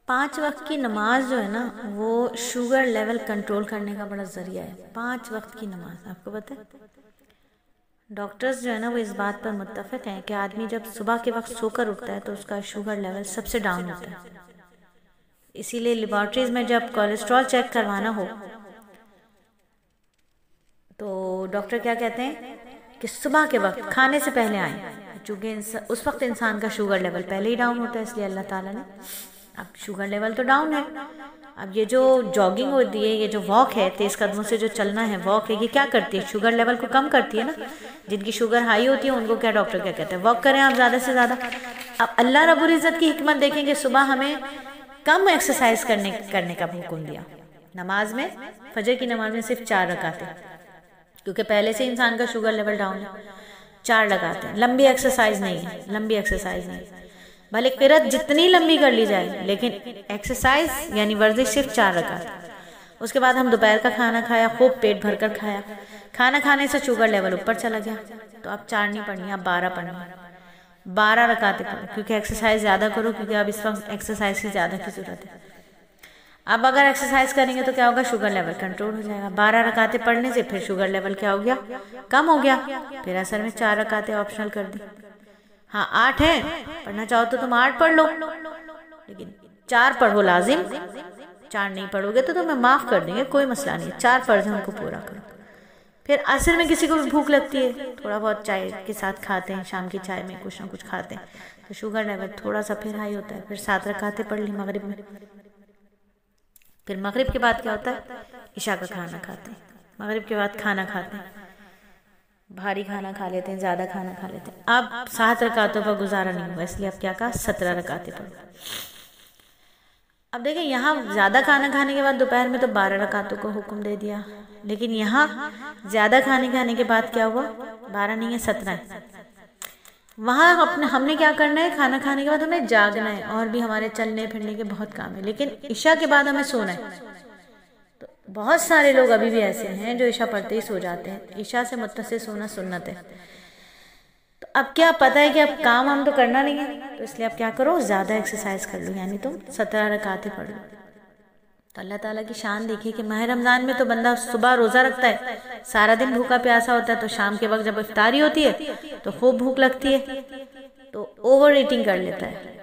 5 وقت کی نماز جو ہے نا وہ شوگر لیول کنٹرول کرنے کا بڑا ذریعہ ہے. 5 وقت کی نماز آپ کو پتہ ہے. ڈاکٹرز جو ہے نا وہ اس بات پر متفق ہیں کہ آدمی جب صبح کے وقت سو کر اٹھتا ہے تو اس کا شوگر لیول سب سے ڈاؤن ہوتا ہے. اسی لیے لیبارٹریز میں جب کولیسٹرول چیک کروانا ہو تو ڈاکٹر کیا کہتے ہیں کہ صبح کے وقت کھانے سے پہلے آئیں، چونکہ اس وقت انسان کا شوگر لیول پہلے ہی ڈاؤن ہوتا ہے. اس لیے اللہ تعالیٰ نے اب شوگر لیول تو ڈاؤن ہے. اب یہ جو جاگنگ ہوتی ہے، یہ جو واک ہے، تیز قدموں سے جو چلنا ہے، واک ہے، یہ کیا کرتی ہے؟ شوگر لیول کو کم کرتی ہے نا. جن کی شوگر ہائی ہوتی ہے ان کو کیا ڈاکٹر کیا کہتے ہیں؟ واک کریں آپ زیادہ سے زیادہ. اب اللہ رب العزت کی حکمت دیکھیں کہ صبح ہمیں کم ایکسرسائز کرنے کا حکم دیا. نماز میں فجر کی نماز میں صرف 4 رکعتیں، کیونکہ پہلے سے انسان کا شوگر لیول ڈاؤن ہے. 4 رکعتیں، لمبی ایکسرسائز نہیں ہے، لمبی ایکسرسائز نہیں. بھلے قرات جتنی لمبی کر لی جائے لیکن ایکسرسائز یعنی ورزش صرف 4 رکعت. اس کے بعد ہم دوپہر کا کھانا کھایا، خوب پیٹ بھر کر کھایا. کھانا کھانے سے شوگر لیول اوپر چلا گیا تو اب 4 نہیں پڑھنی، اب 12 پڑھنی. 12 رکعتیں پڑھو کیونکہ ایکسرسائز زیادہ کرو، کیونکہ اب اس وقت ایکسرسائز کی زیادہ کی ضرورت ہے. اب اگر ایکسرسائز کریں گے تو کیا ہوگا؟ شوگر لیول کنٹرول ہو جائے گا. 12 رکعتیں پڑھنے سے پھر شوگر لیول کیا ہو گیا؟ کم ہو گیا. پھر اثر میں 4 رکعتیں آپشنل کر دی. ہاں 8 ہیں، پڑھنا چاہو تو تم 8 پڑھ لو، لیکن 4 پڑھو لازم. 4 نہیں پڑھو گے تو تمہیں معاف کر دیں گے، کوئی مسئلہ نہیں. 4 فرض ہیں ان کو پورا کرو. پھر عصر میں کسی کو بھی بھوک لگتی ہے، تھوڑا بہت چائے کے ساتھ کھاتے ہیں، شام کی چائے میں کچھ نہ کچھ کھاتے ہیں تو شوگر لیول تھوڑا سا پھر ہائی ہوتا ہے. پھر 7 رکعتیں پڑھ لی مغرب میں. پھر مغرب کے بعد کیا ہوتا ہے؟ عشاء کا کھانا کھاتے ہیں. مغرب کے بعد کھانا کھاتے ہیں، بھاری کھانا کھا لیتے ہیں، زیادہ کھانا کھا لیتے ہیں. اب 7 رکعتوں کا گزارا نہیں ہوا، اس لیے اب کیا کہا؟ 17 رکعتیں پڑھو. اب دیکھیں یہاں زیادہ کھانا کھانے کے بعد دوپہر میں تو 12 رکعتوں کو حکم دے دیا، لیکن یہاں زیادہ کھانے کے بعد کیا ہوا؟ 12 نہیں ہے، 17 ہے. وہاں ہم نے کیا کرنا ہے؟ کھانا کھانے کے بعد ہمیں جاگنا ہے، اور بھی ہمارے چلنے پھرنے کے بہت کام ہے، لیکن عشاء کے بعد ہمیں سونا ہے. تو بہت سارے لوگ ابھی بھی ایسے ہیں جو عشاء پڑھتے ہی سو جاتے ہیں. عشاء سے متصل سونا سنت ہے. تو اب کیا پتہ ہے کہ اب کام ہم تو کرنا نہیں ہے، تو اس لیے اب کیا کرو؟ زیادہ ایکسرسائز کر لو، یعنی تم 17 رکعتیں پڑھ لو. تو اللہ تعالیٰ کی شان دیکھیے کہ ماہ رمضان میں تو بندہ صبح روزہ رکھتا ہے، سارا دن بھوکا پیاسا ہوتا ہے، تو شام کے وقت جب افطاری ہوتی ہے تو خوب بھوک لگتی ہے تو اوور ایٹنگ کر لیتا ہے.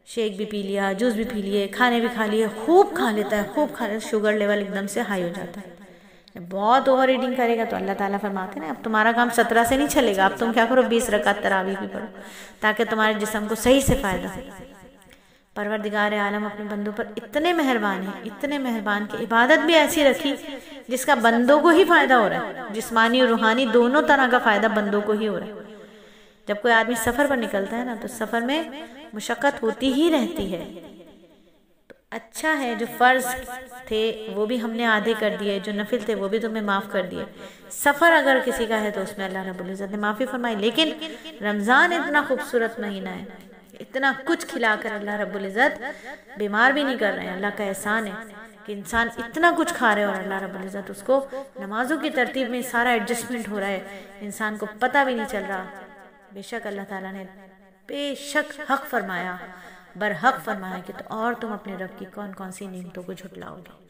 شیک بھی پی لیا، جوس بھی پی لیے، کھانے بھی کھا لیے، خوب کھا لیتا ہے، خوب کھا لیتا ہے. شوگر لیول ایک دم سے ہائی ہو جاتا ہے. بہت اوور ایٹنگ کرے گا تو اللہ تعالیٰ فرماتے ہیں اب تمہارا کام 17 سے نہیں چلے گا، اب تم کیا کرو؟ 20 رکعت تراویح بھی پڑھو تاکہ تمہارے جسم کو صحیح سے فائدہ ہو. پروردگار عالم اپنے بندوں پر اتنے مہربان ہیں، اتنے مہربان کہ عبادت بھی ایسی رکھی جس کا بندوں کو ہی فائدہ ہو رہا ہے، جسمانی اور روحانی دونوں طرح کا فائدہ بندوں کو ہی ہو رہا ہے. جب کوئی آدمی سفر پر نکلتا ہے نا تو سفر میں مشقت ہوتی ہی رہتی ہے. تو اچھا ہے جو فرض تھے وہ بھی ہم نے آدھے کر دیے، جو نفل تھے وہ بھی تمہیں معاف کر دیے. سفر اگر کسی کا ہے تو اس میں اللہ رب العزت نے معافی فرمائی. لیکن رمضان اتنا خوبصورت مہینہ ہے، اتنا کچھ کھلا کر اللہ رب العزت بیمار بھی نہیں کر رہے ہیں. اللہ کا احسان ہے کہ انسان اتنا کچھ کھا رہے اور اللہ رب العزت اس کو نمازوں کی ترتیب میں سارا ایڈجسٹمنٹ ہو رہا ہے، انسان کو پتہ بھی نہیں چل رہا. بے شک اللہ تعالیٰ نے بے شک حق فرمایا، برحق فرمایا کہ تو اور تم اپنے رب کی کون کون سی نعمتوں کو جھٹلاؤ گے.